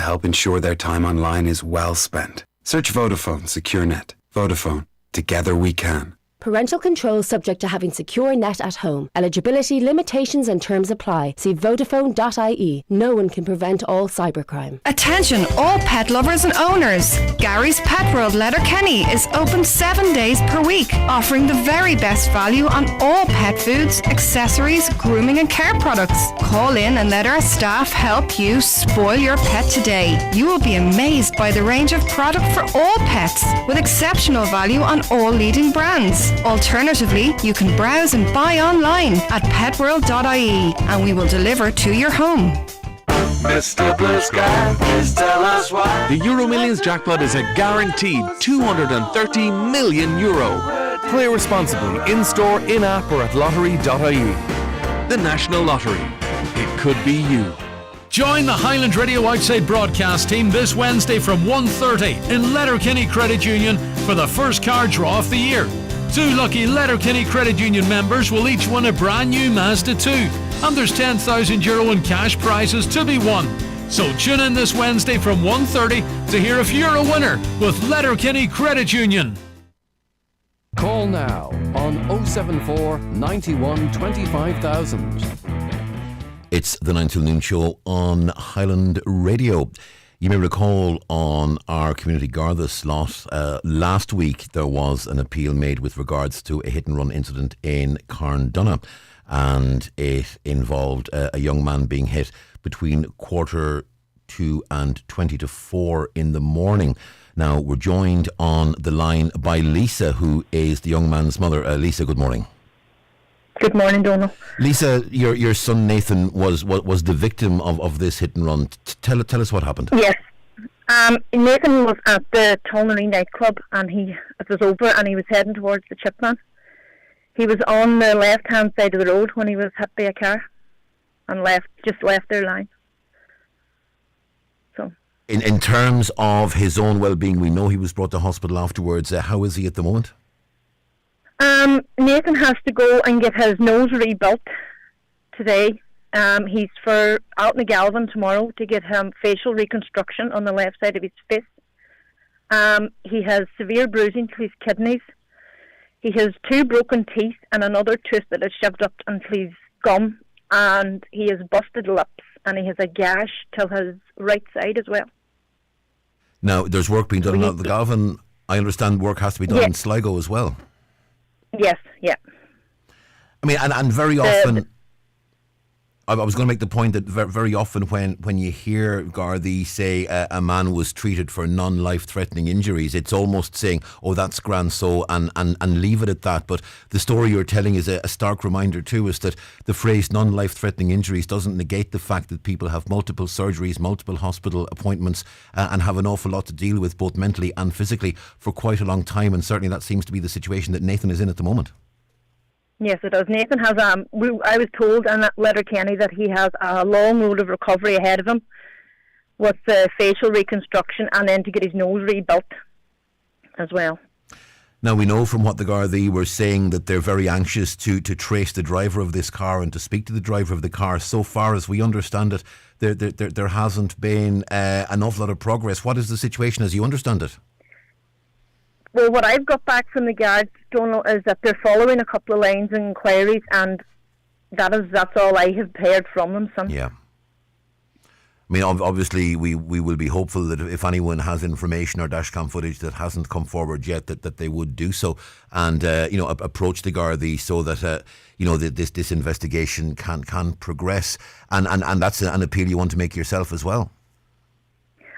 help ensure their time online is well spent. Search Vodafone Secure Net. Vodafone. Together we can. Parental control subject to having secure net at home. Eligibility, limitations and terms apply. See Vodafone.ie. No one can prevent all cybercrime. Attention all pet lovers and owners. Gary's Pet World Letterkenny is open 7 days per week, offering the very best value on all pet foods, accessories, grooming and care products. Call in and let our staff help you spoil your pet today. You will be amazed by the range of product for all pets, with exceptional value on all leading brands. Alternatively, you can browse and buy online at petworld.ie and we will deliver to your home. Mr. Blue Sky, please tell us why. The Euromillions jackpot is a guaranteed €230 million. Play responsibly in-store, in-app or at lottery.ie. The National Lottery. It could be you. Join the Highland Radio Outside broadcast team this Wednesday from 1:30 in Letterkenny Credit Union for the first car draw of the year. 2 lucky Letterkenny Credit Union members will each win a brand new Mazda 2, and there's €10,000 in cash prizes to be won. So tune in this Wednesday from 1:30 to hear if you're a winner with Letterkenny Credit Union. Call now on 074 91 25,000. It's the 9 till noon show on Highland Radio. You may recall on our Community Garda slot last week there was an appeal made with regards to a hit and run incident in Carndonagh, and it involved a young man being hit between 2:45 and 3:40 in the morning. Now we're joined on the line by Lisa, who is the young man's mother. Lisa, good morning. Good morning, Donal. Lisa, your son Nathan was the victim of this hit and run. Tell us what happened. Yes. Nathan was at the Tulnery nightclub and it was over and he was heading towards the Chipman. He was on the left-hand side of the road when he was hit by a car and just left their line. So, in terms of his own well-being, we know he was brought to hospital afterwards. How is he at the moment? Nathan has to go and get his nose rebuilt today. He's for out in Galvin tomorrow to get him facial reconstruction on the left side of his face. He has severe bruising to his kidneys. He has 2 broken teeth and another tooth that is shoved up into his gum, and he has busted lips and he has a gash to his right side as well. Now, there's work being done out the Galvin. I understand work has to be done in Sligo as well. Yes, yeah. I mean, and very often, I was going to make the point that very often when you hear Gardaí say a man was treated for non-life-threatening injuries, it's almost saying, oh, that's grand so, and leave it at that. But the story you're telling is a stark reminder to us that the phrase non-life-threatening injuries doesn't negate the fact that people have multiple surgeries, multiple hospital appointments, and have an awful lot to deal with both mentally and physically for quite a long time. And certainly that seems to be the situation that Nathan is in at the moment. Yes, it does. Nathan has, I was told in Letterkenny that he has a long road of recovery ahead of him with facial reconstruction and then to get his nose rebuilt as well. Now, we know from what the Gardaí were saying that they're very anxious to trace the driver of this car and to speak to the driver of the car. So far as we understand it, there hasn't been an awful lot of progress. What is the situation as you understand it? Well, what I've got back from the guards, Donal, is that they're following a couple of lines and inquiries, and that's all I have heard from them. Yeah. I mean, obviously, we will be hopeful that if anyone has information or dashcam footage that hasn't come forward yet, that they would do so and approach the Gardaí so that this investigation can progress, and that's an appeal you want to make yourself as well.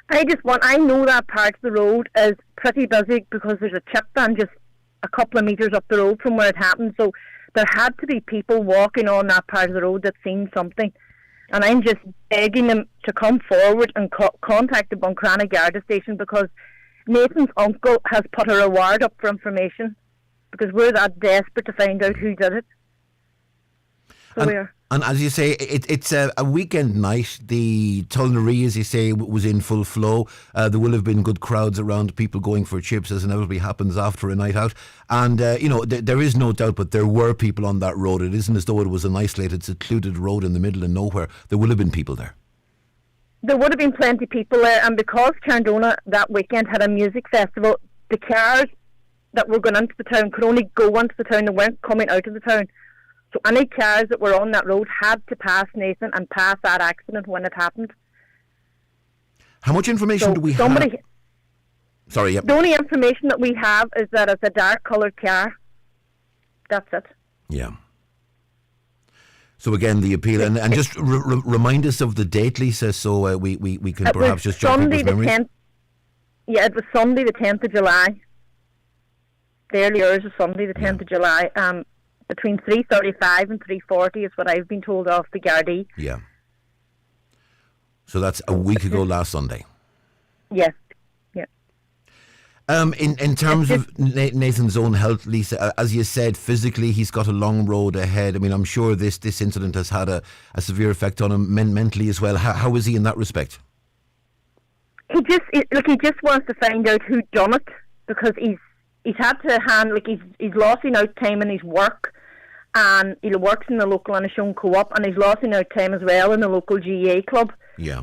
I know that part of the road is pretty busy because there's a chip ban just a couple of metres up the road from where it happened. So there had to be people walking on that part of the road that seen something. And I'm just begging them to come forward and contact the Buncrana Garda station because Nathan's uncle has put a reward up for information because we're that desperate to find out who did it. So and as you say, it's a weekend night. The Tulnery, as you say, was in full flow. There will have been good crowds around, people going for chips, as inevitably happens after a night out. And, there is no doubt, but there were people on that road. It isn't as though it was an isolated, secluded road in the middle of nowhere. There will have been people there. There would have been plenty of people there, and because Carndona that weekend had a music festival, the cars that were going into the town could only go into the town, they weren't coming out of the town. So any cars that were on that road had to pass Nathan and pass that accident when it happened. How much information do we have? Sorry, yep. The only information that we have is that it's a dark coloured car. That's it. Yeah. So again, the appeal, and just remind us of the date, Lisa, so we can perhaps just jog people's memories. 10th, it was Sunday the 10th of July. The early hours of Sunday the 10th of July. Between 3:35 and 3:40 is what I've been told off the Gardaí. Yeah. So that's a week ago last Sunday. Yes. Yeah. In terms of Nathan's own health, Lisa, as you said, physically he's got a long road ahead. I mean, I'm sure this incident has had a severe effect on him mentally as well. How is he in that respect? He just wants to find out who done it, because he's had to he's lost out time in his work, and he works in the local Anishon co-op, and he's lost out time as well in the local GA club. Yeah.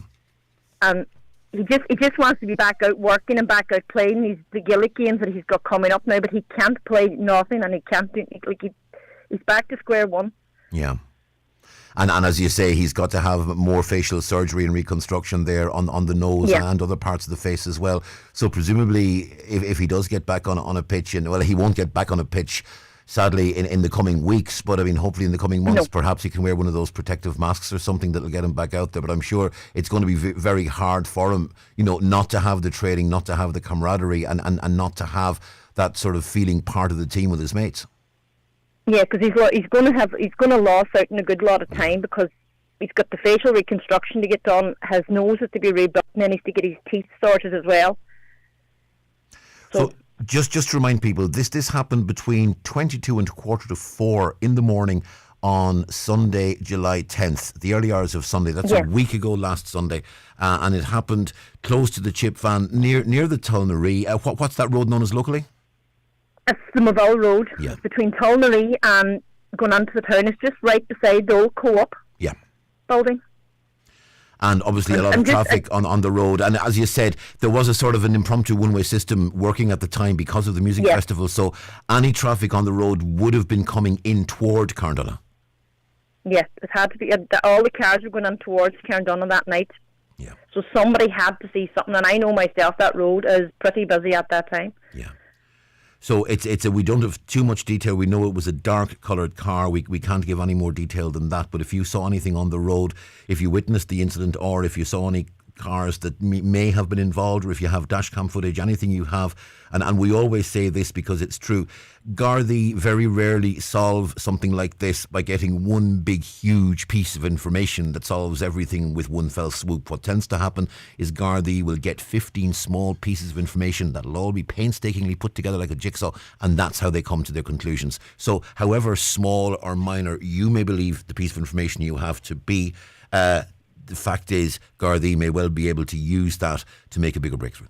And he just wants to be back out working and back out playing the Gaelic games that he's got coming up now, but he can't play nothing, and he can't do, he's back to square one. Yeah. And as you say, he's got to have more facial surgery and reconstruction there on the nose and other parts of the face as well. So presumably, if he does get back on a pitch, and well, he won't get back on a pitch, sadly, in the coming weeks, but I mean, hopefully in the coming months, perhaps he can wear one of those protective masks or something that'll get him back out there. But I'm sure it's going to be very hard for him, not to have the training, not to have the camaraderie, and not to have that sort of feeling part of the team with his mates. Yeah, because he's going to lose out in a good lot of time, because he's got the facial reconstruction to get done, his nose is to be rebuilt, and then he's to get his teeth sorted as well. So just to remind people, this happened between 22 and 3:45 in the morning on Sunday, July 10th, the early hours of Sunday. That's a week ago last Sunday, and it happened close to the chip van near the Tulnaree. What's that road known as locally? It's the Mcdade Road. Yeah. It's between Tulnaree and going onto the town. It's just right beside the old co-op building. And obviously a lot of traffic on the road. And as you said, there was a sort of an impromptu one-way system working at the time because of the music festival. So any traffic on the road would have been coming in toward Carndona. Yes, it had to be. All the cars were going on towards Carndona that night. Yeah. So somebody had to see something. And I know myself that road is pretty busy at that time. Yeah. So we don't have too much detail. We know it was a dark coloured car. We can't give any more detail than that. But if you saw anything on the road, if you witnessed the incident, or if you saw any cars that may have been involved, or if you have dashcam footage, anything you have, and we always say this because it's true, Gardaí very rarely solve something like this by getting one big huge piece of information that solves everything with one fell swoop. What tends to happen is Gardaí will get 15 small pieces of information that'll all be painstakingly put together like a jigsaw, and that's how they come to their conclusions. So however small or minor you may believe the piece of information you have to be, the fact is Gardaí may well be able to use that to make a bigger breakthrough.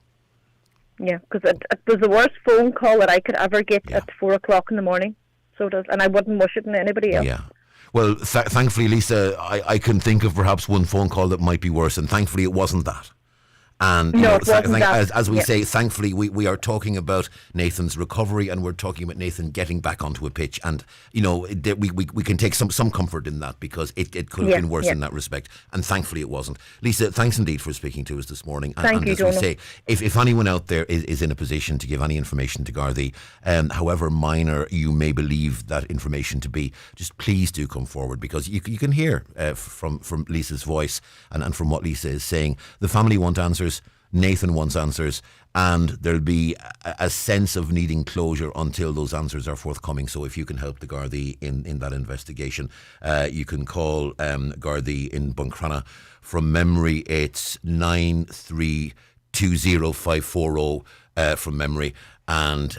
Yeah, because it was the worst phone call that I could ever get at 4 o'clock in the morning. So it is, and I wouldn't wish it on anybody else. Yeah. Well, thankfully, Lisa, I can think of perhaps one phone call that might be worse, and thankfully it wasn't that. And no, it wasn't that. As we say, thankfully, we are talking about Nathan's recovery, and we're talking about Nathan getting back onto a pitch. And, we can take some comfort in that, because it could have been worse in that respect. And thankfully it wasn't. Lisa, thanks indeed for speaking to us this morning. Thank you, as Donal. we say, if anyone out there is in a position to give any information to Gardaí, however minor you may believe that information to be, just please do come forward, because you can hear from Lisa's voice and from what Lisa is saying. The family want answers. Nathan wants answers, and there'll be a sense of needing closure until those answers are forthcoming. So if you can help the Gardaí in that investigation, you can call Gardaí in Buncrana. From memory, it's 9320540 from memory. And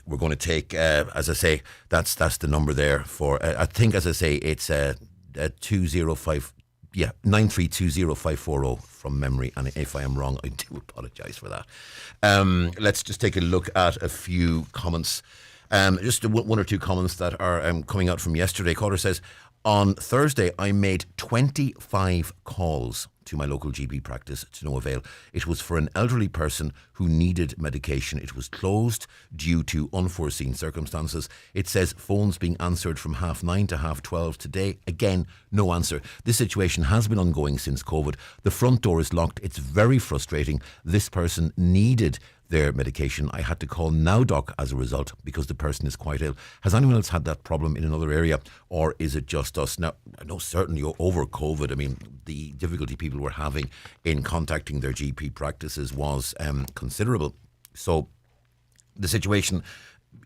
we're going to take, as I say, that's the number there for, I think, as I say, it's 9320540 from memory, and if I am wrong, I do apologise for that. Let's just take a look at a few comments. Just one or two comments that are coming out from yesterday. Caller says, on Thursday I made 25 calls to my local GP practice to no avail. It was for an elderly person who needed medication. It was closed due to unforeseen circumstances. It says phones being answered from 9:30 to 12:30 today. Again, no answer. This situation has been ongoing since COVID. The front door is locked. It's very frustrating. This person needed their medication. I had to call NowDoc as a result because the person is quite ill. Has anyone else had that problem in another area, or is it just us? Now, I know certainly over COVID, I mean, the difficulty people were having in contacting their GP practices was considerable. So the situation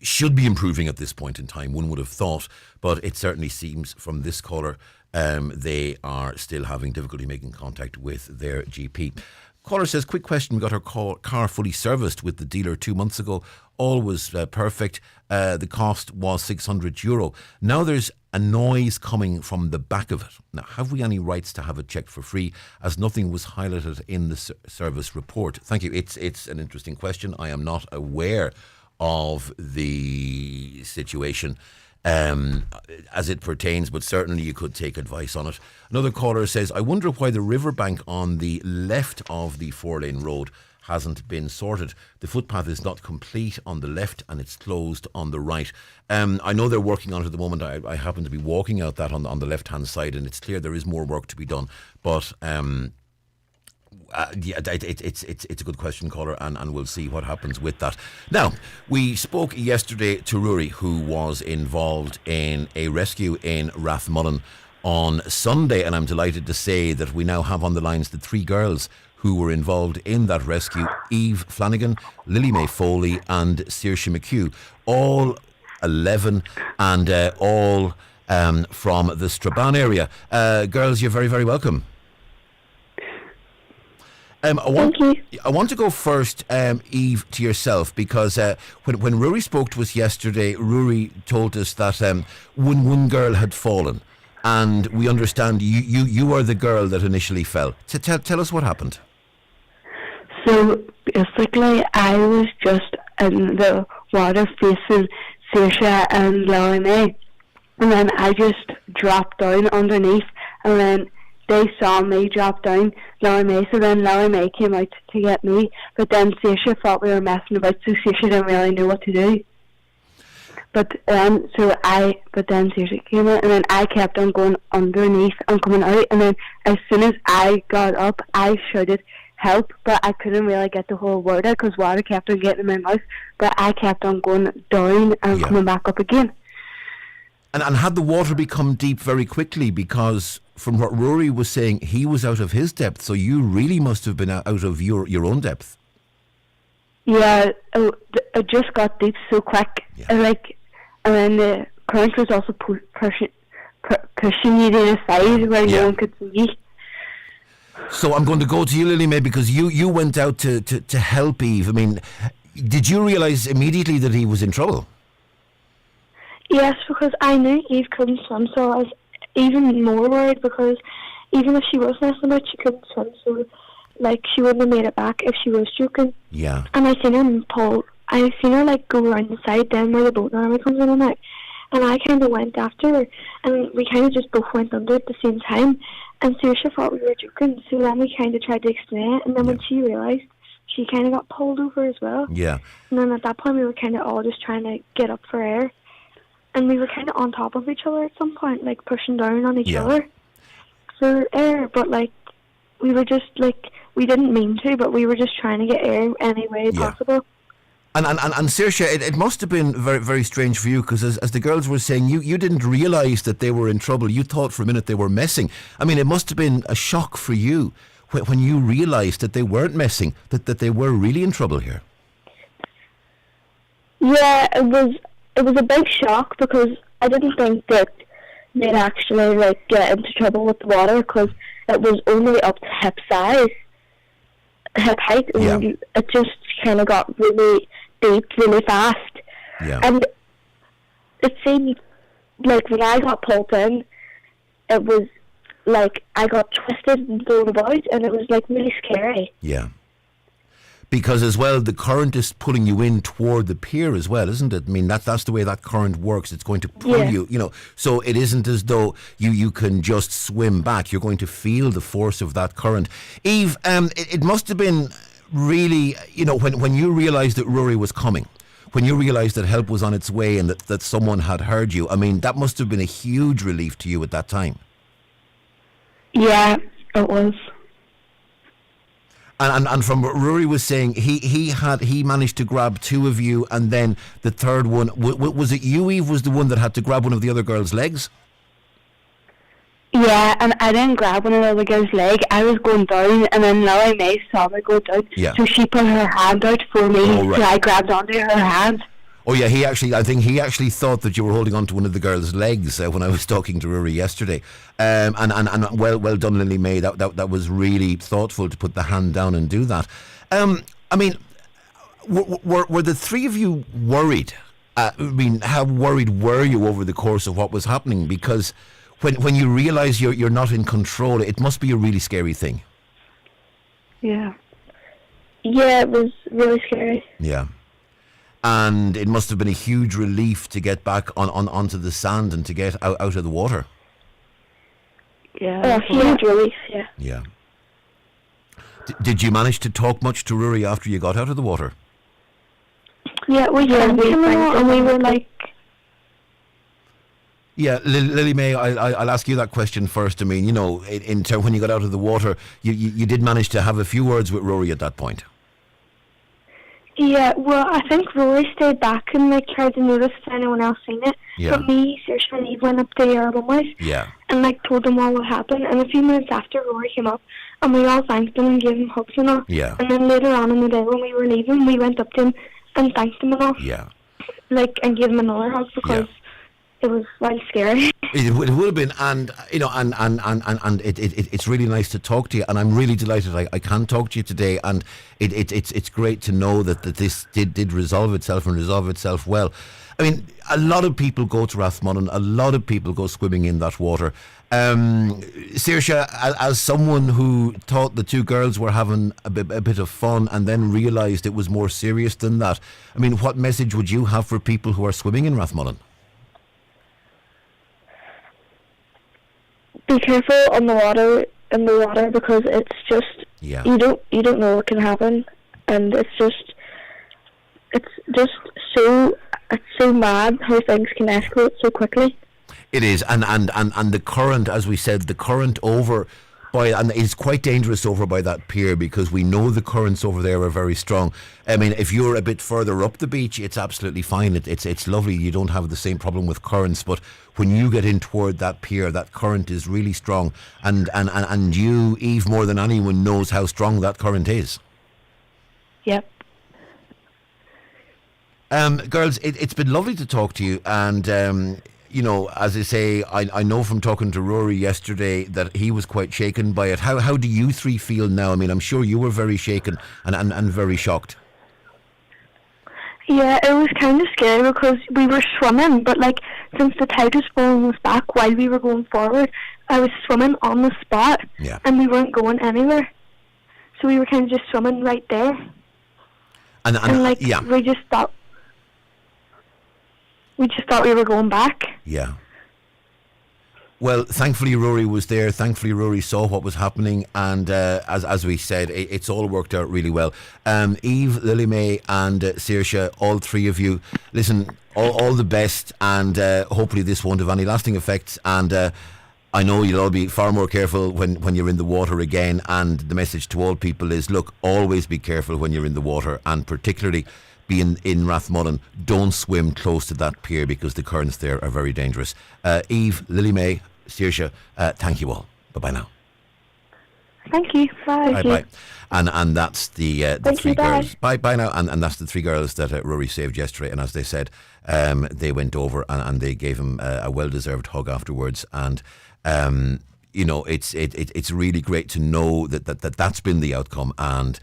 should be improving at this point in time, one would have thought, but it certainly seems from this caller they are still having difficulty making contact with their GP. Caller says, quick question, we got our car fully serviced with the dealer 2 months ago. All was perfect. The cost was €600. Now there's a noise coming from the back of it. Now, have we any rights to have it checked for free, as nothing was highlighted in the service report? Thank you. It's an interesting question. I am not aware of the situation as it pertains, but certainly you could take advice on it. Another caller says, I wonder why the riverbank on the left of the 4-lane road hasn't been sorted. The footpath is not complete on the left and it's closed on the right. I know they're working on it at the moment. I happen to be walking out that on the left hand side, and it's clear there is more work to be done, but it's a good question, caller, and we'll see what happens with that. Now, we spoke yesterday to Rory, who was involved in a rescue in Rathmullen on Sunday, and I'm delighted to say that we now have on the lines the 3 girls who were involved in that rescue: Eve Flanagan, Lily May Foley and Saoirse McHugh, all 11 and all from the Strabane area. Girls, you're very, very welcome. Thank you. I want to go first, Eve, to yourself, because when Rory spoke to us yesterday, Rory told us that one girl had fallen, and we understand you were the girl that initially fell. Tell us what happened. So basically, I was just in the water facing Saoirse and Lily May, and then I just dropped down underneath, and then they saw me drop down, Lily May, so then Lily May came out to get me, but then Saoirse thought we were messing about, so Saoirse didn't really know what to do. But then Saoirse came out, and then I kept on going underneath and coming out, and then as soon as I got up, I shouted help, but I couldn't really get the whole word out because water kept on getting in my mouth, but I kept on going down and coming back up again. And had the water become deep very quickly? Because from what Rory was saying, he was out of his depth, so you really must have been out of your own depth. Yeah, it just got deep so quick. Yeah. And then the current was also pushing you to the side where no one could see. So I'm going to go to you, Lily May, because you went out to help Eve. I mean, did you realise immediately that he was in trouble? Yes, because I knew Eve couldn't swim, so I was even more worried, because even if she was messing about, she couldn't swim, so she wouldn't have made it back if she was joking. Yeah. And I seen her go around the side then where the boat army comes in and out, and I kind of went after her, and we kind of just both went under at the same time, and Saoirse thought we were joking, so then we kind of tried to explain it, and then when she realised, she kind of got pulled over as well. Yeah. And then at that point we were kind of all just trying to get up for air. And we were kind of on top of each other at some point, pushing down on each other for air. But, we were just, we didn't mean to, but we were just trying to get air any way possible. And Saoirse, it must have been very, very strange for you, because as the girls were saying, you didn't realise that they were in trouble. You thought for a minute they were messing. I mean, it must have been a shock for you when you realised that they weren't messing, that they were really in trouble here. Yeah, it was a big shock, because I didn't think that they'd actually get into trouble with the water, because it was only up to hip height, and it just kind of got really deep really fast. Yeah. And it seemed when I got pulled in, it was I got twisted and thrown about, and it was really scary. Yeah. Because as well, the current is pulling you in toward the pier as well, isn't it? I mean, that's the way that current works. It's going to pull you, so it isn't as though you can just swim back. You're going to feel the force of that current. Eve, it must have been really, when you realised that Rory was coming, when you realised that help was on its way and that someone had heard you, I mean, that must have been a huge relief to you at that time. Yeah, it was. And from what Rory was saying, he managed to grab two of you, and then the third one, was it you, Eve, was the one that had to grab one of the other girl's legs? Yeah, and I didn't grab one of the other girl's leg. I was going down, and then Lily May saw me go down, so she put her hand out for me, so I grabbed onto her hand. Oh yeah, I think he actually thought that you were holding on to one of the girl's legs when I was talking to Rory yesterday. And well done, Lily May. That was really thoughtful to put the hand down and do that. I mean, were the three of you worried? I mean, how worried were you over the course of what was happening? Because when you realise you're not in control, it must be a really scary thing. Yeah. Yeah, it was really scary. Yeah. And it must have been a huge relief to get back onto the sand and to get out of the water. Yeah, huge relief, yeah. Yeah. Did you manage to talk much to Rory after you got out of the water? Yeah, we thanked him and we were like... Yeah, Lily May, I'll ask you that question first. I mean, in terms when you got out of the water, you did manage to have a few words with Rory at that point. Yeah, well, I think Rory stayed back and tried to notice if anyone else seen it. Yeah. But me, Saoirse and Eve went up to Euromillions and told them all what happened. And a few minutes after, Rory came up and we all thanked him and gave him hugs and all. Yeah. And then later on in the day when we were leaving, we went up to him and thanked him and all. Yeah. And gave him another hug because it was really scary. It would have been, and it's really nice to talk to you, and I'm really delighted I can talk to you today, and it's great to know that this did resolve itself and resolve itself well. I mean, a lot of people go to Rathmullen, a lot of people go swimming in that water. Saoirse, as someone who thought the two girls were having a bit of fun and then realised it was more serious than that, I mean, what message would you have for people who are swimming in Rathmullen? Be careful in the water because it's just you don't know what can happen, and it's so mad how things can escalate so quickly. It is, and the current, as we said, the current over and it's quite dangerous over by that pier because we know the currents over there are very strong. I mean, if you're a bit further up the beach, it's absolutely fine. It's lovely. You don't have the same problem with currents. But when you get in toward that pier, that current is really strong. And you, Eve, more than anyone, knows how strong that current is. Yep. Girls, it's been lovely to talk to you, and as I say, I know from talking to Rory yesterday that he was quite shaken by it. How do you three feel now? I mean, I'm sure you were very shaken and very shocked. Yeah, it was kind of scary because we were swimming, but since the tide was pulling us back while we were going forward, I was swimming on the spot, and we weren't going anywhere. So we were kind of just swimming right there. And we just thought we were going back. Yeah. Well, thankfully Rory was there. Thankfully Rory saw what was happening, and as we said, it's all worked out really well. Eve, Lily May and Saoirse, all three of you, listen, all the best, and hopefully this won't have any lasting effects, and I know you'll all be far more careful when you're in the water again, and the message to all people is, look, always be careful when you're in the water, and particularly being in Rathmullen, don't swim close to that pier because the currents there are very dangerous. Eve, Lily May, Saoirse, thank you all. Bye-bye now. Thank you. Bye. Bye. And that's the three girls. Bye now. And that's the three girls that Rory saved yesterday. And as they said, they went over and they gave him a well-deserved hug afterwards. And it's really great to know that's been the outcome. And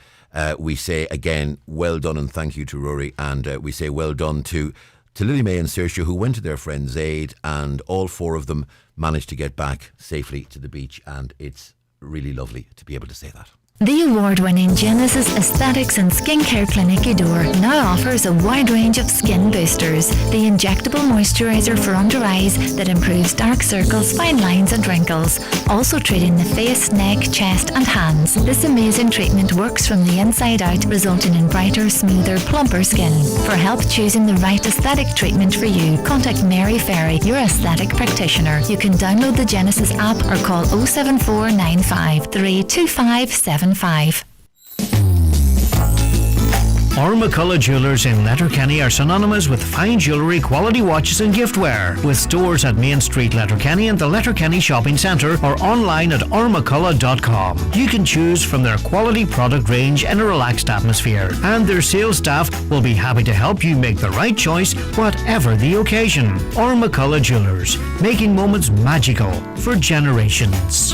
we say again, well done and thank you to Rory, and we say well done to Lily May and Saoirse, who went to their friend's aid, and all four of them managed to get back safely to the beach, and it's really lovely to be able to say that. The award-winning Genesis Aesthetics and Skincare Clinic Eudore now offers a wide range of skin boosters. The injectable moisturiser for under eyes that improves dark circles, fine lines and wrinkles. Also treating the face, neck, chest and hands. This amazing treatment works from the inside out, resulting in brighter, smoother, plumper skin. For help choosing the right aesthetic treatment for you, contact Mary Ferry, your aesthetic practitioner. You can download the Genesis app or call 07495 32575. McCullough Jewellers in Letterkenny are synonymous with fine jewellery, quality watches and giftware. With stores at Main Street, Letterkenny and the Letterkenny Shopping Centre or online at ormccullough.com. You can choose from their quality product range in a relaxed atmosphere, and their sales staff will be happy to help you make the right choice whatever the occasion. McCullough Jewellers, making moments magical for generations.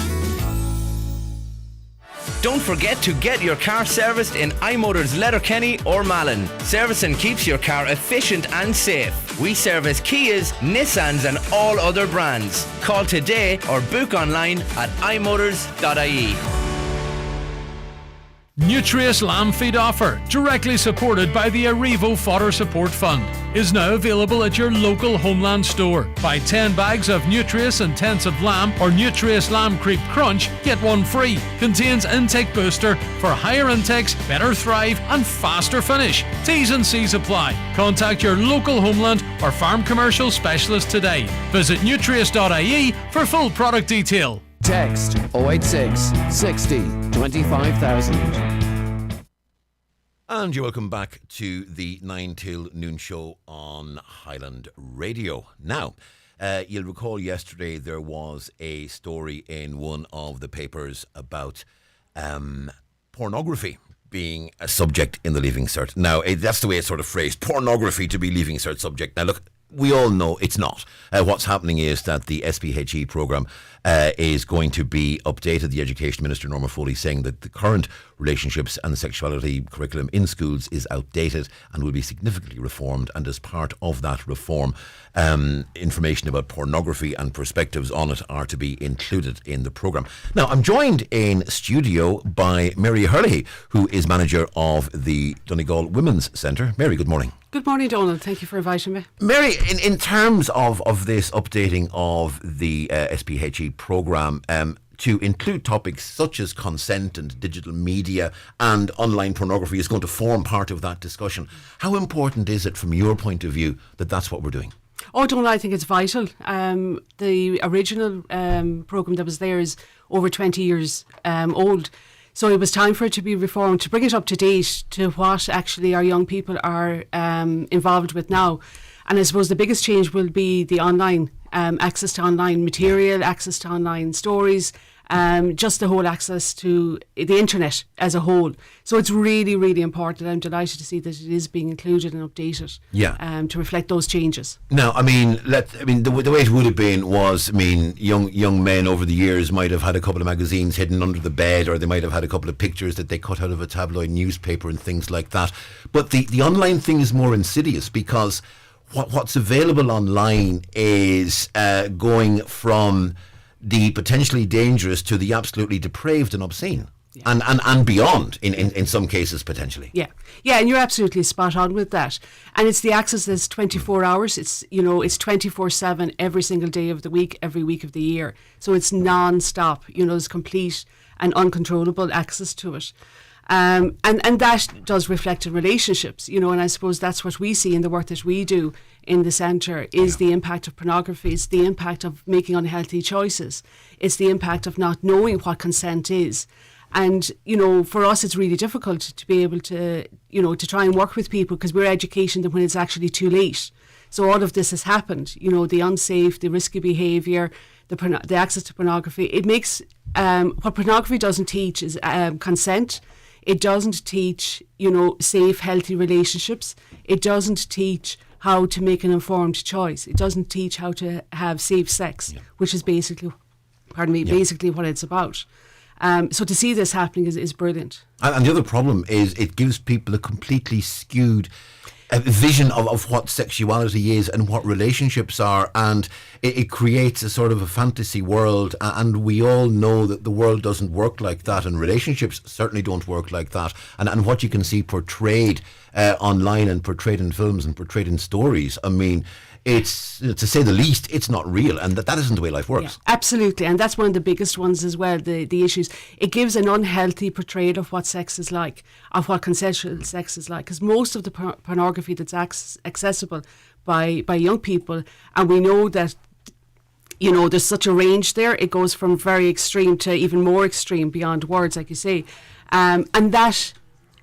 Don't forget to get your car serviced in iMotors Letterkenny or Malin. Servicing keeps your car efficient and safe. We service Kias, Nissans and all other brands. Call today or book online at imotors.ie. Nutrius Lamb Feed offer, directly supported by the Arrivo Fodder Support Fund, is now available at your local Homeland store. Buy 10 bags of Nutrius Intensive Lamb or Nutrius Lamb Creep Crunch, get one free. Contains intake booster for higher intakes, better thrive and faster finish. T's and C's apply. Contact your local Homeland or farm commercial specialist today. Visit nutrius.ie for full product detail. Text 086 60 25,000. And you're welcome back to the 9 till noon show on Highland Radio. Now, you'll recall yesterday there was a story in one of the papers about pornography being a subject in the Leaving Cert. Now, that's the way it's sort of phrased, pornography to be Leaving Cert subject. Now, look, we all know it's not. What's happening is that the SPHE programme is going to be updated. The Education Minister, Norma Foley, saying that the current relationships and the sexuality curriculum in schools is outdated and will be significantly reformed. And as part of that reform, information about pornography and perspectives on it are to be included in the programme. Now, I'm joined in studio by Mary Hurley, who is manager of the Donegal Women's Centre. Mary, good morning. Good morning, Donal. Thank you for inviting me. Mary, in terms of this updating of the SPHE programme to include topics such as consent and digital media and online pornography is going to form part of that discussion. How important is it from your point of view that that's what we're doing? Oh, Donal, I think it's vital. The original programme that was there is over 20 years old. So it was time for it to be reformed, to bring it up to date to what actually our young people are involved with now. And I suppose the biggest change will be the online, access to online material, access to online stories, just the whole access to the internet as a whole. So it's really, really important. I'm delighted to see that it is being included and updated to reflect those changes. Now, the way it would have been was, young men over the years might have had a couple of magazines hidden under the bed, or they might have had a couple of pictures that they cut out of a tabloid newspaper and things like that. But the online thing is more insidious, because what's available online is going from the potentially dangerous to the absolutely depraved and obscene. Yeah. And beyond in some cases potentially. Yeah, and you're absolutely spot on with that. And it's the access that's 24 hours. It's 24/7 every single day of the week, every week of the year. So it's non-stop. There's complete and uncontrollable access to it. And that does reflect in relationships, and I suppose that's what we see in the work that we do in the centre is the impact of pornography. It's the impact of making unhealthy choices. It's the impact of not knowing what consent is. And, for us, it's really difficult to be able to, to try and work with people, because we're educating them when it's actually too late. So all of this has happened, the unsafe, the risky behaviour, the access to pornography. It makes, what pornography doesn't teach is consent. It doesn't teach, safe, healthy relationships. It doesn't teach how to make an informed choice. It doesn't teach how to have safe sex, which is basically what it's about. So to see this happening is brilliant. And the other problem is it gives people a completely skewed vision of what sexuality is and what relationships are, and it creates a sort of a fantasy world, and we all know that the world doesn't work like that, and relationships certainly don't work like that, and what you can see portrayed online and portrayed in films and portrayed in stories, I mean, it's, to say the least, it's not real, and that isn't the way life works. Yeah, absolutely, and that's one of the biggest ones as well, the issues. It gives an unhealthy portrayal of what sex is like, of what consensual sex is like, because most of the pornography that's accessible by young people, and we know that, you know, there's such a range there. It goes from very extreme to even more extreme beyond words, like you say, and that,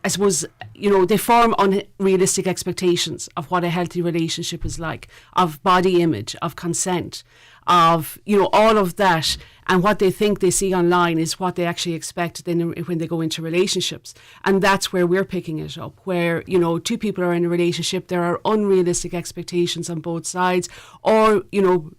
I suppose, you know, they form unrealistic expectations of what a healthy relationship is like, of body image, of consent, of, you know, all of that. And what they think they see online is what they actually expect then when they go into relationships. And that's where we're picking it up, where, you know, two people are in a relationship, there are unrealistic expectations on both sides, or, you know,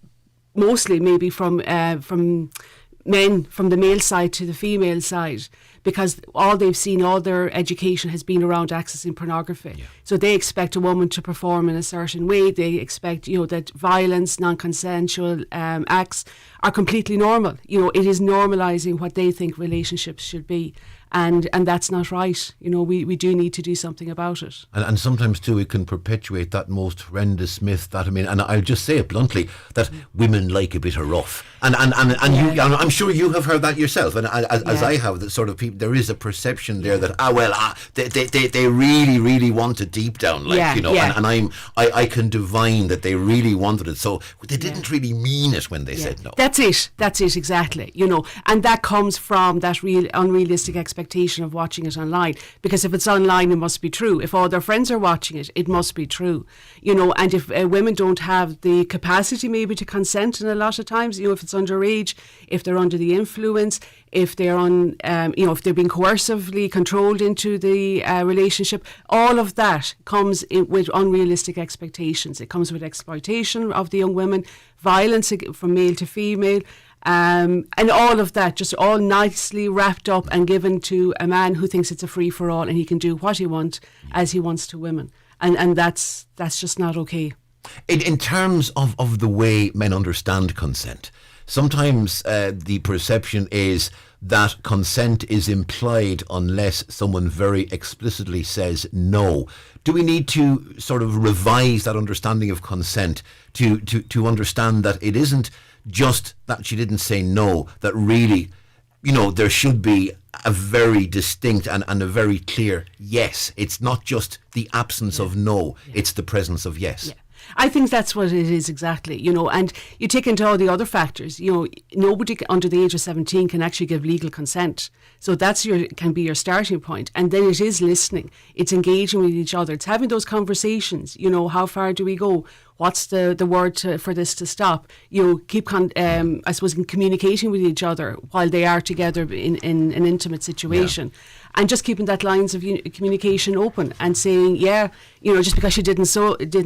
mostly maybe from men, from the male side to the female side, because all they've seen, all their education has been around accessing pornography. Yeah. So they expect a woman to perform in a certain way. They expect, you know, that violence, non-consensual acts are completely normal. You know, it is normalising what they think relationships should be. And that's not right. You know, we do need to do something about it. And sometimes too, it can perpetuate that most horrendous myth that, I mean, and I'll just say it bluntly, that women like a bit of rough. And yeah. You, I'm sure you have heard that yourself, and as I have, that sort of people, there is a perception there that they really want it deep down, like, you know, and I can divine that they really wanted it, so they didn't really mean it when they said no. That's it exactly, you know, and that comes from that real unrealistic expectation of watching it online, because if it's online, it must be true. If all their friends are watching it, it must be true, you know. And if women don't have the capacity maybe to consent, in a lot of times, you know, if it's underage, if they're under the influence, if they're on, you know, if they're being coercively controlled into the relationship, all of that comes with unrealistic expectations. It comes with exploitation of the young women, violence from male to female, and all of that, just all nicely wrapped up and given to a man who thinks it's a free for all and he can do what he wants as he wants to women, and that's just not okay. In terms of the way men understand consent, sometimes the perception is that consent is implied unless someone very explicitly says no. Do we need to sort of revise that understanding of consent to understand that it isn't just that she didn't say no, that really, you know, there should be a very distinct and a very clear yes. It's not just the absence of no, it's the presence of yes. Yeah. I think that's what it is exactly, you know, and you take into all the other factors, you know, nobody under the age of 17 can actually give legal consent. So that's can be your starting point. And then it is listening, it's engaging with each other, it's having those conversations, you know, how far do we go? What's the word for this to stop? You know, keep, I suppose, communicating with each other while they are together in an intimate situation. Yeah. And just keeping that lines of communication open and saying, yeah, you know, just because she didn't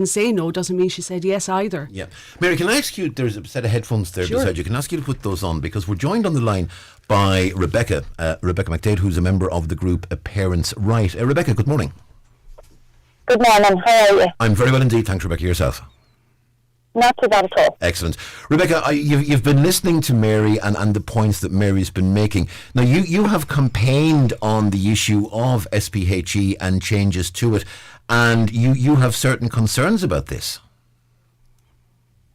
say no doesn't mean she said yes either. Yeah. Mary, can I ask you, there's a set of headphones there beside you, can I ask you to put those on, because we're joined on the line by Rebecca Mcdade, who's a member of the group Parents Right. Rebecca, good morning. Good morning, how are you? I'm very well indeed, thanks Rebecca. Yourself? Not too bad at all. Excellent. Rebecca, you've been listening to Mary and the points that Mary's been making. Now, you have campaigned on the issue of SPHE and changes to it, and you have certain concerns about this.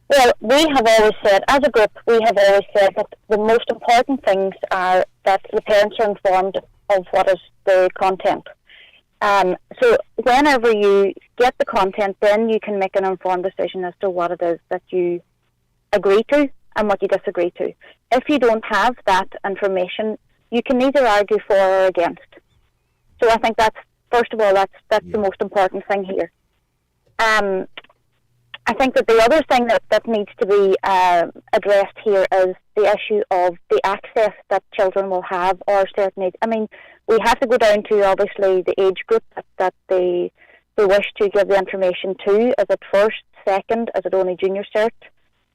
Well, we have always said, as a group, that the most important things are that the parents are informed of what is the content. So whenever you get the content, then you can make an informed decision as to what it is that you agree to and what you disagree to. If you don't have that information, you can neither argue for or against. So I think that's, first of all, that's the most important thing here. I think that the other thing that needs to be addressed here is the issue of the access that children will have, or certain age. I mean, we have to go down to, obviously, the age group that they wish to give the information to. Is it first, second? Is it only junior cert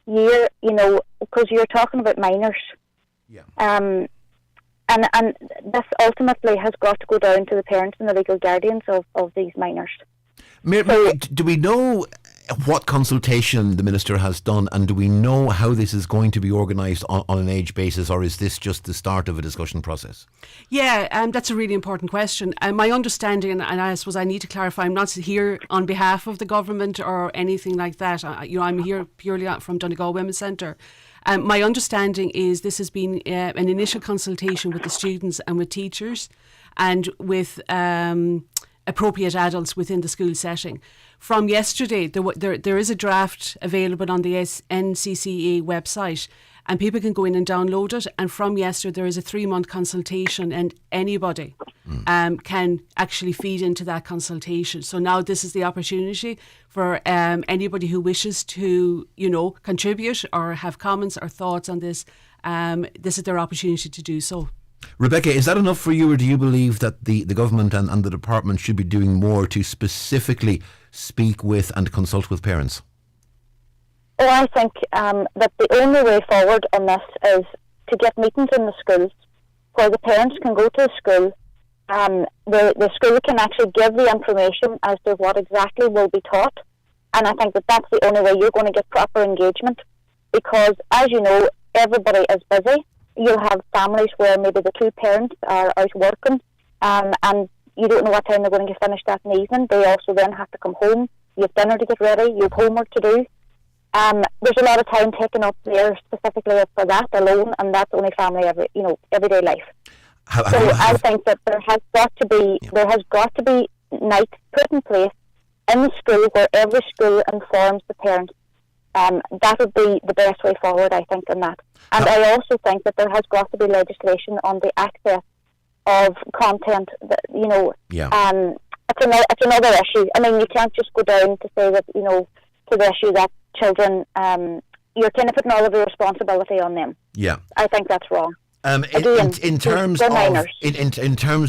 year? You know, because you're talking about minors. Yeah. And this ultimately has got to go down to the parents and the legal guardians of these minors. Mary, do we know what consultation the Minister has done, and do we know how this is going to be organised on an age basis, or is this just the start of a discussion process? Yeah, that's a really important question. My understanding, and I suppose I need to clarify, I'm not here on behalf of the government or anything like that. I'm here purely from Donegal Women's Centre. My understanding is this has been an initial consultation with the students and with teachers and with appropriate adults within the school setting. From yesterday, there is a draft available on the NCCA website, and people can go in and download it. And from yesterday, there is a 3-month consultation, and anybody can actually feed into that consultation. So now this is the opportunity for anybody who wishes to, contribute or have comments or thoughts on this. This is their opportunity to do so. Rebecca, is that enough for you, or do you believe that the government and the department should be doing more to specifically speak with and consult with parents? Oh, I think that the only way forward on this is to get meetings in the schools where the parents can go to the school. The school can actually give the information as to what exactly will be taught. And I think that that's the only way you're going to get proper engagement, because, as you know, everybody is busy. You'll have families where maybe the 2 parents are out working, and you don't know what time they're going to get finished that in the evening. They also then have to come home. You have dinner to get ready. You have homework to do. There's a lot of time taken up there specifically for that alone, and that's only family everyday life. I think that there has got to be nights put in place in the school where every school informs the parents. That would be the best way forward, I think, in that. And I also think that there has got to be legislation on the access of content. That, it's another issue. I mean, you can't just go down to say that, to the issue that children, you're kind of putting all of the responsibility on them. Yeah. I think that's wrong. In terms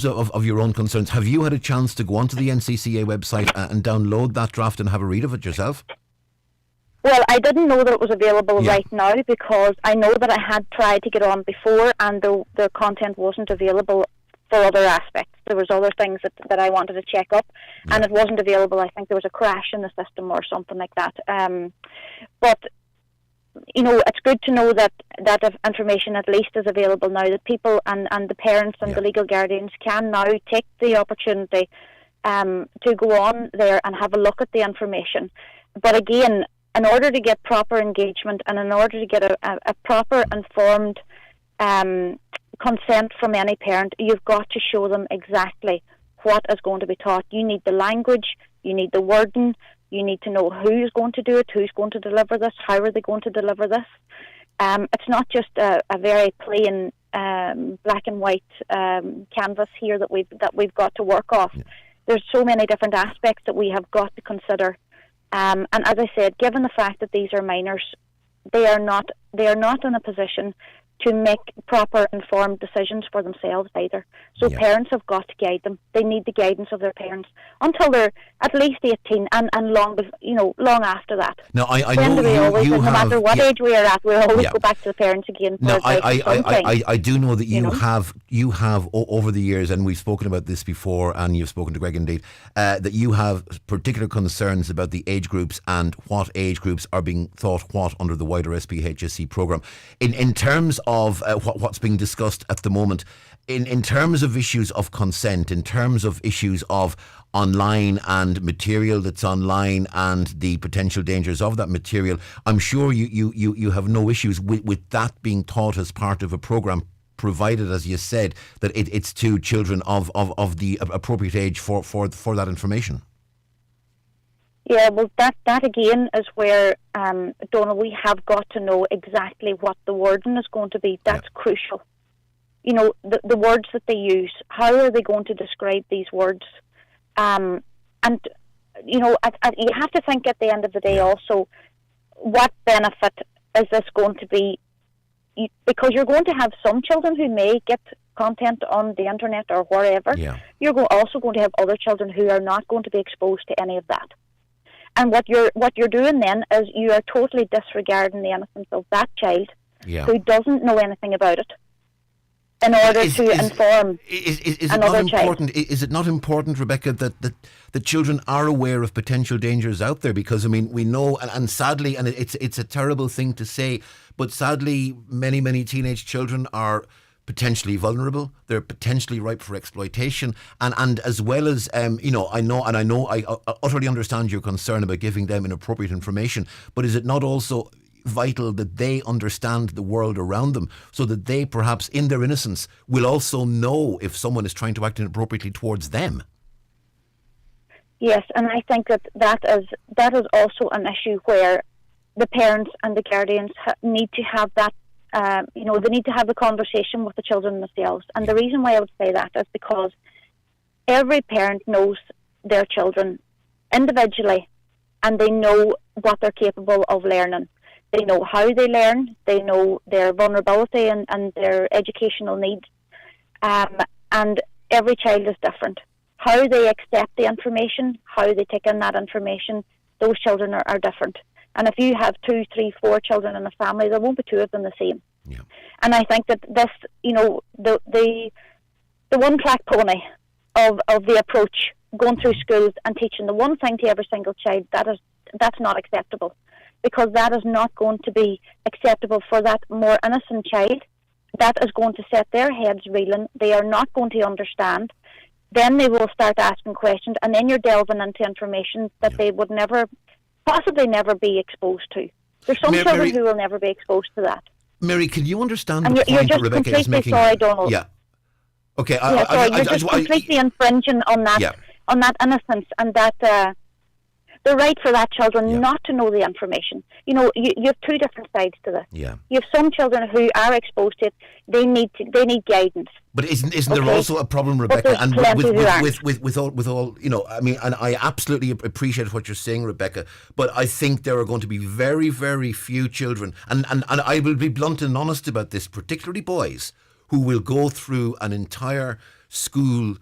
of your own concerns, have you had a chance to go onto the NCCA website and download that draft and have a read of it yourself? Well, I didn't know that it was available right now, because I know that I had tried to get on before and the content wasn't available for other aspects. There was other things that I wanted to check up, and it wasn't available. I think there was a crash in the system or something like that. But it's good to know that information at least is available now, that people and the parents and the legal guardians can now take the opportunity to go on there and have a look at the information. But again, in order to get proper engagement and in order to get a proper informed consent from any parent, you've got to show them exactly what is going to be taught. You need the language, you need the wording, you need to know who's going to do it, who's going to deliver this, how are they going to deliver this. It's not just a very plain black and white canvas here that we've got to work off. Yeah. There's so many different aspects that we have got to consider. And as I said, given the fact that these are minors, they are not in a position to make proper informed decisions for themselves either. So parents have got to guide them. They need the guidance of their parents until they're at least 18 and long after that. Now, I know you no matter what age we are at, we'll always go back to the parents again. No, I do know that you have over the years, and we've spoken about this before, and you've spoken to Greg indeed, that you have particular concerns about the age groups and what age groups are being thought what under the wider SPHSC programme. In terms of what's being discussed at the moment, in terms of issues of consent, in terms of issues of online and material that's online and the potential dangers of that material, I'm sure you have no issues with that being taught as part of a programme, provided, as you said, that it's to children of the appropriate age for that information. Yeah, well, that again is where, Donal, we have got to know exactly what the wording is going to be. That's crucial. The words that they use, how are they going to describe these words? And, you have to think at the end of the day also, what benefit is this going to be? Because you're going to have some children who may get content on the internet or wherever. Yeah. You're also going to have other children who are not going to be exposed to any of that. And what you're doing then is you are totally disregarding the innocence of that child who doesn't know anything about it. in order to inform Is it another not child. important? Is it not important, Rebecca, that children are aware of potential dangers out there? Because I mean, we know, and sadly, and it's a terrible thing to say, but sadly, many teenage children are potentially vulnerable. They're potentially ripe for exploitation, and as well as I utterly understand your concern about giving them inappropriate information. But is it not also vital that they understand the world around them, so that they, perhaps in their innocence, will also know if someone is trying to act inappropriately towards them? Yes, and I think that is also an issue where the parents and the guardians need to have that. They need to have the conversation with the children themselves. And the reason why I would say that is because every parent knows their children individually, and they know what they're capable of learning. They know how they learn, they know their vulnerability and their educational needs. And every child is different. How they accept the information, how they take in that information, those children are different. And if you have 2, 3, 4 children in a family, there won't be 2 of them the same. Yeah. And I think that this, the one-track pony of the approach, going through schools and teaching the one thing to every single child, that's not acceptable. Because that is not going to be acceptable for that more innocent child. That is going to set their heads reeling. They are not going to understand. Then they will start asking questions, and then you're delving into information that they would possibly never be exposed to. There's some children who will never be exposed to that. Mary, can you understand and the you're point just that Rebecca is making? Sorry, Donal. Yeah. Okay. You're just completely infringing on that innocence and that the right for that children not to know the information. You have 2 different sides to this. Yeah. You have some children who are exposed to it. They need guidance. But isn't there also a problem, Rebecca? And with all, I mean, and I absolutely appreciate what you're saying, Rebecca. But I think there are going to be very, very few children, and I will be blunt and honest about this, particularly boys, who will go through an entire school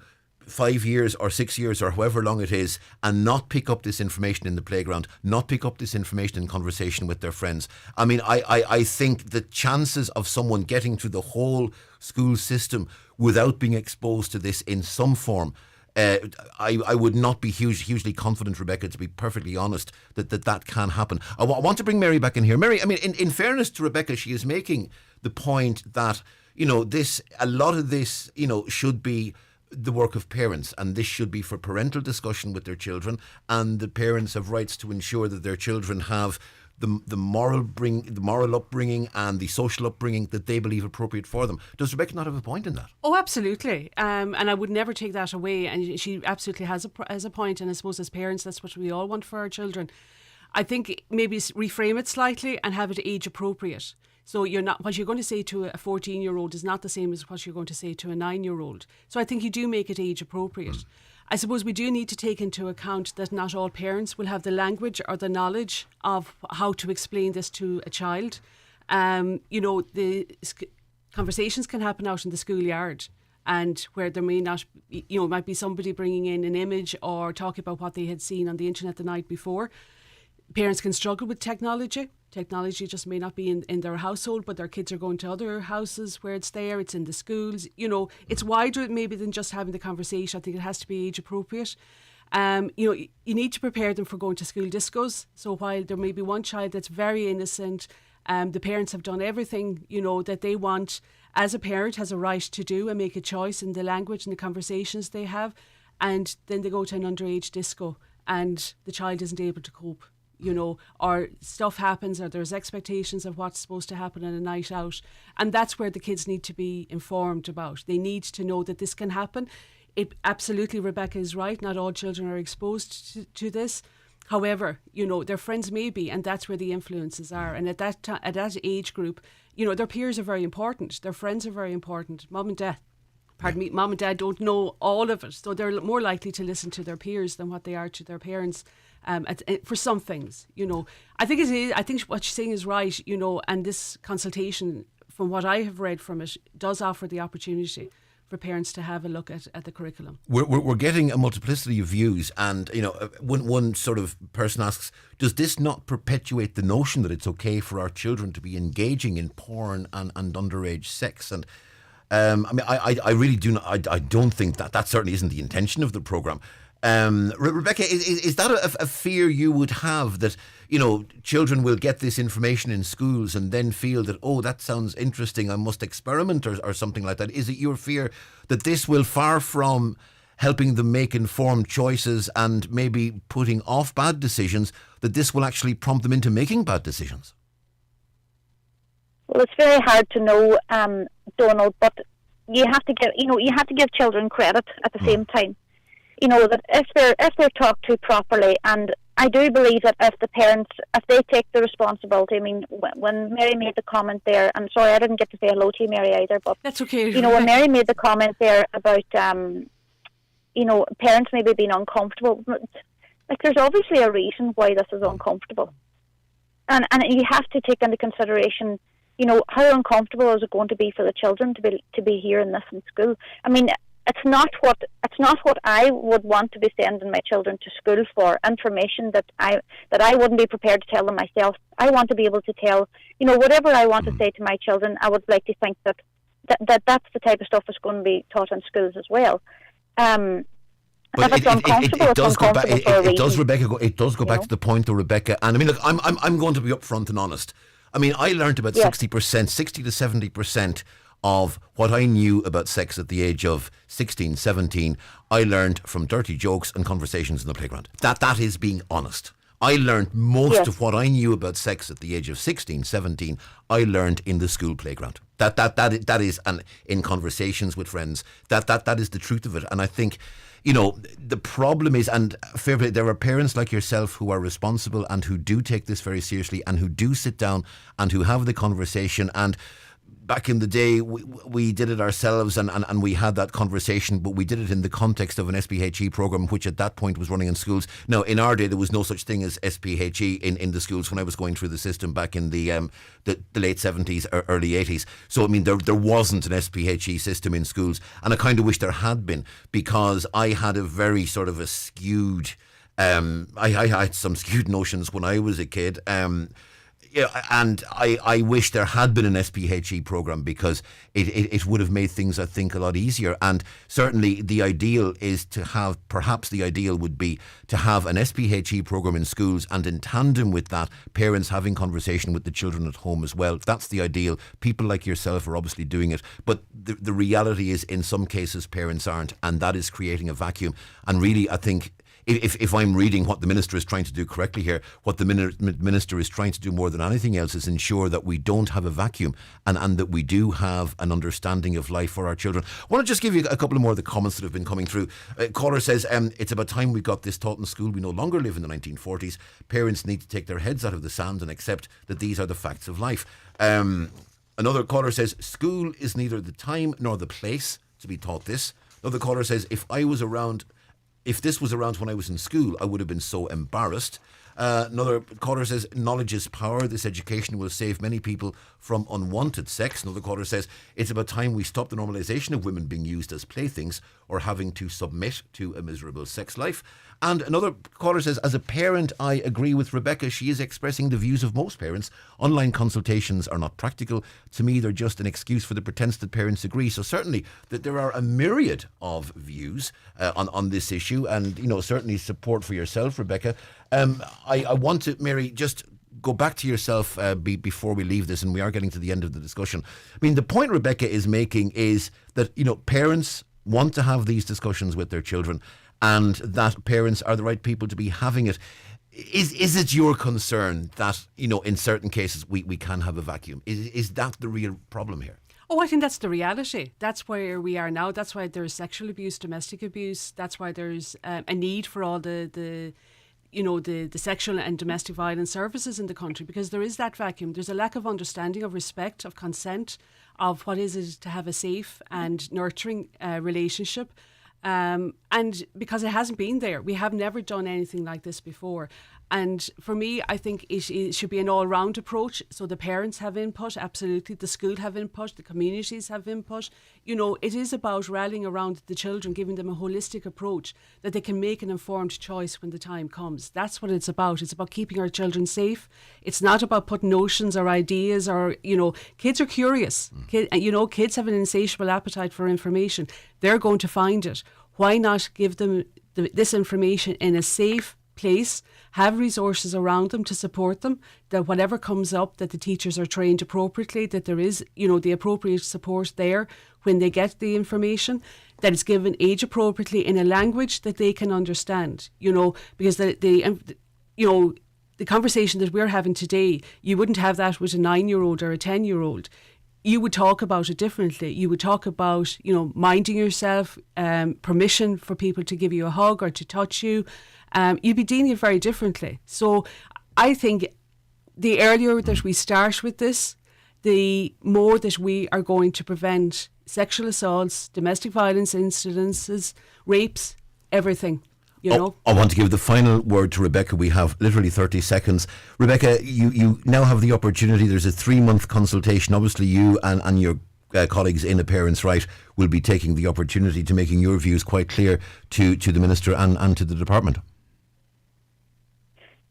5 years or 6 years or however long it is, and not pick up this information in the playground, not pick up this information in conversation with their friends. I mean, I think the chances of someone getting through the whole school system without being exposed to this in some form, I would not be hugely confident, Rebecca, to be perfectly honest, that can happen. I want to bring Mary back in here. Mary, I mean, in fairness to Rebecca, she is making the point that, a lot of this, should be the work of parents, and this should be for parental discussion with their children, and the parents have rights to ensure that their children have the moral upbringing and the social upbringing that they believe appropriate for them. Does Rebecca not have a point in that? Oh, absolutely. And I would never take that away. And she absolutely has a point. And I suppose as parents, that's what we all want for our children. I think maybe reframe it slightly and have it age appropriate. So what you're going to say to a 14-year-old is not the same as what you're going to say to a 9-year-old. So I think you do make it age appropriate. I suppose we do need to take into account that not all parents will have the language or the knowledge of how to explain this to a child. The conversations can happen out in the schoolyard, and where there may not, might be somebody bringing in an image or talking about what they had seen on the internet the night before. Parents can struggle with technology. Technology just may not be in their household, but their kids are going to other houses where it's there. It's in the schools. It's wider maybe than just having the conversation. I think it has to be age appropriate. You need to prepare them for going to school discos. So while there may be one child that's very innocent, the parents have done everything, that they want as a parent has a right to do and make a choice in the language and the conversations they have. And then they go to an underage disco and the child isn't able to cope. Or stuff happens, or there's expectations of what's supposed to happen on a night out. And that's where the kids need to be informed about. They need to know that this can happen. Absolutely, Rebecca is right. Not all children are exposed to this. However, their friends may be, and that's where the influences are. And at that age group, their peers are very important. Their friends are very important. Mom and dad don't know all of it. So they're more likely to listen to their peers than what they are to their parents. For some things, I think what she's saying is right, and this consultation, from what I have read from it, does offer the opportunity for parents to have a look at the curriculum. We're getting a multiplicity of views, and one sort of person asks, does this not perpetuate the notion that it's okay for our children to be engaging in porn and underage sex? And I really do not. I don't think that certainly isn't the intention of the programme. Rebecca, is that a fear you would have, that children will get this information in schools and then feel that, oh, that sounds interesting, I must experiment or something like that? Is it your fear that this will, far from helping them make informed choices and maybe putting off bad decisions, that this will actually prompt them into making bad decisions? Well, it's very hard to know, Donal, but you have to give children credit at the same time. That if they're talked to properly, and I do believe that if they take the responsibility. I mean, when Mary made the comment there, and sorry, I didn't get to say hello to you, Mary, either, but that's okay. When Mary made the comment there about parents maybe being uncomfortable, like, there's obviously a reason why this is uncomfortable, and you have to take into consideration, how uncomfortable is it going to be for the children to be hearing this in school. I mean, it's not what I would want to be sending my children to school for, information that I wouldn't be prepared to tell them myself. I want to be able to tell, whatever I want to say to my children. I would like to think that that's the type of stuff that's going to be taught in schools as well. But if it's uncomfortable, it does go back. It does, Rebecca. It does go back to the point, though, Rebecca. And I mean, look, I'm going to be upfront and honest. I mean, I learned about 60%, 60 to 70% of what I knew about sex at the age of 16, 17, I learned from dirty jokes and conversations in the playground. That is being honest. I learned most of what I knew about sex at the age of 16, 17, I learned in the school playground. That is, and in conversations with friends, that is the truth of it. And I think, the problem is, and fair play, there are parents like yourself who are responsible and who do take this very seriously and who do sit down and who have the conversation. And back in the day, we did it ourselves and we had that conversation, but we did it in the context of an SPHE programme, which at that point was running in schools. Now, in our day, there was no such thing as SPHE in the schools when I was going through the system back in the late 70s or early 80s. So, I mean, there wasn't an SPHE system in schools, and I kind of wish there had been, because I had a very sort of a skewed... I had some skewed notions when I was a kid. And I wish there had been an SPHE programme, because it would have made things, I think, a lot easier. And certainly the ideal is to have, perhaps the ideal would be to have an SPHE programme in schools, and in tandem with that, parents having conversation with the children at home as well. That's the ideal. People like yourself are obviously doing it. But the reality is, in some cases, parents aren't, and that is creating a vacuum. And really, I think... If I'm reading what the Minister is trying to do correctly here, what the Minister is trying to do more than anything else is ensure that we don't have a vacuum and that we do have an understanding of life for our children. I want to just give you a couple of more of the comments that have been coming through. Caller says, it's about time we got this taught in school. We no longer live in the 1940s. Parents need to take their heads out of the sand and accept that these are the facts of life. Another caller says, school is neither the time nor the place to be taught this. Another caller says, if this was around when I was in school, I would have been so embarrassed. Another caller says, knowledge is power. This education will save many people from unwanted sex. Another caller says, it's about time we stop the normalisation of women being used as playthings or having to submit to a miserable sex life. And another caller says, as a parent, I agree with Rebecca. She is expressing the views of most parents. Online consultations are not practical. To me, they're just an excuse for the pretense that parents agree. So certainly that there are a myriad of views on this issue, and, certainly support for yourself, Rebecca. I want to, Mary, just go back to yourself before we leave this, and we are getting to the end of the discussion. I mean, the point Rebecca is making is that, parents want to have these discussions with their children, and that parents are the right people to be having it. Is it your concern that, in certain cases we can have a vacuum? Is that the real problem here? Oh, I think that's the reality. That's where we are now. That's why there's sexual abuse, domestic abuse. That's why there's a need for all the sexual and domestic violence services in the country, because there is that vacuum. There's a lack of understanding, of respect, of consent, of what is it to have a safe and nurturing relationship. And because it hasn't been there, we have never done anything like this before. And for me, I think it should be an all-round approach. So the parents have input, absolutely. The school have input. The communities have input. You know, it is about rallying around the children, giving them a holistic approach that they can make an informed choice when the time comes. That's what it's about. It's about keeping our children safe. It's not about putting notions or ideas or, you know, kids are curious. Kids have an insatiable appetite for information. They're going to find it. Why not give them this information in a safe place, have resources around them to support them, that whatever comes up, that the teachers are trained appropriately, that there is, you know, the appropriate support there when they get the information, that it's given age appropriately in a language that they can understand, you know, because the conversation that we're having today, you wouldn't have that with a 9-year-old or a 10-year-old. You would talk about it differently. You would talk about, you know, minding yourself, permission for people to give you a hug or to touch you. You'd be dealing it very differently. So I think the earlier that we start with this, the more that we are going to prevent sexual assaults, domestic violence incidences, rapes, everything. You know? I want to give the final word to Rebecca. We have literally 30 seconds. Rebecca, you now have the opportunity. There's a 3-month consultation. Obviously, you and your colleagues in A Parent's Right will be taking the opportunity to making your views quite clear to the Minister and to the Department.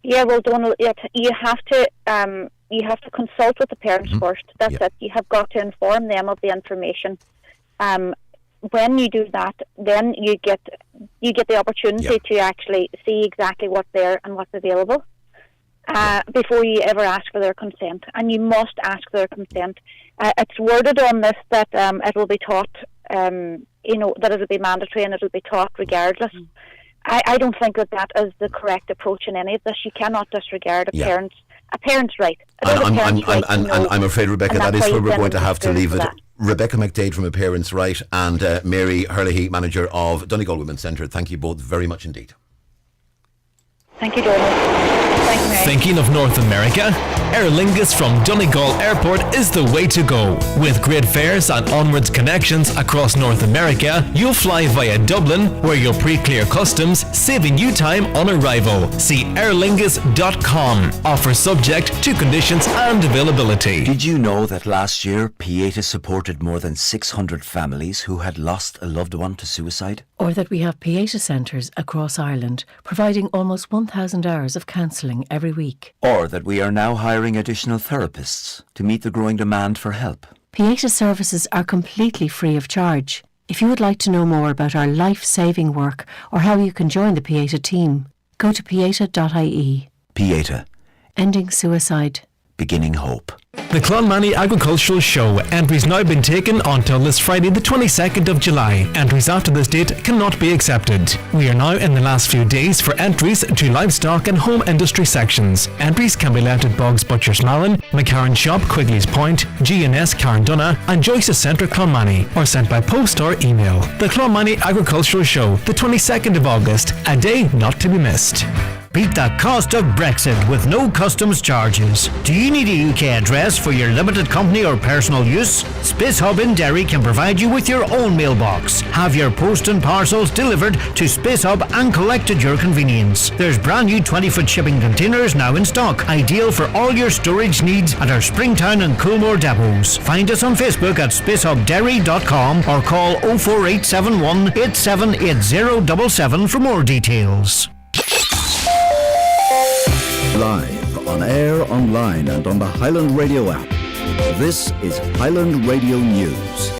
Yeah, well, Donal, you have to consult with the parents first. That's it. You have got to inform them of the information. When you do that, then you get the opportunity to actually see exactly what's there and what's available before you ever ask for their consent. And you must ask their consent. It's worded on this that it will be taught, that it will be mandatory and it will be taught regardless. I don't think that is the correct approach in any of this. You cannot disregard a parent's right. I'm afraid, Rebecca, that is where we're going to have to leave it. Rebecca Mcdade from A Parent's Right and Mary Herlihy, manager of Donegal Women's Centre. Thank you both very much indeed. Thank you, Donal. Thinking of North America? Aer Lingus from Donegal Airport is the way to go. With great fares and onwards connections across North America, you'll fly via Dublin, where you'll pre-clear customs, saving you time on arrival. See airlingus.com. Offer subject to conditions and availability. Did you know that last year Pieta supported more than 600 families who had lost a loved one to suicide? Or that we have Pieta centres across Ireland, providing almost 1,000 hours of counselling every week. Or that we are now hiring additional therapists to meet the growing demand for help. Pieta services are completely free of charge. If you would like to know more about our life-saving work or how you can join the Pieta team, go to pieta.ie. Pieta. Ending suicide. Beginning hope. The Clonmany Agricultural Show. Entries now been taken until this Friday the 22nd of July. Entries after this date cannot be accepted. We are now in the last few days for entries to livestock and home industry sections. Entries can be left at Boggs Butchers Malin, McCarran Shop Quigley's Point, G&S Carndunna and Joyce's Centre Clonmany, or sent by post or email. The Clonmany Agricultural Show, the 22nd of August, a day not to be missed. Beat the cost of Brexit with no customs charges. Do you need a UK address for your limited company or personal use? Space Hub in Derry can provide you with your own mailbox. Have your post and parcels delivered to Space Hub and collect at your convenience. There's brand new 20-foot shipping containers now in stock, ideal for all your storage needs at our Springtown and Coolmore depots. Find us on Facebook at spacehubderry.com or call 04871 878077 for more details. Live, on air, online and on the Highland Radio app. This is Highland Radio News.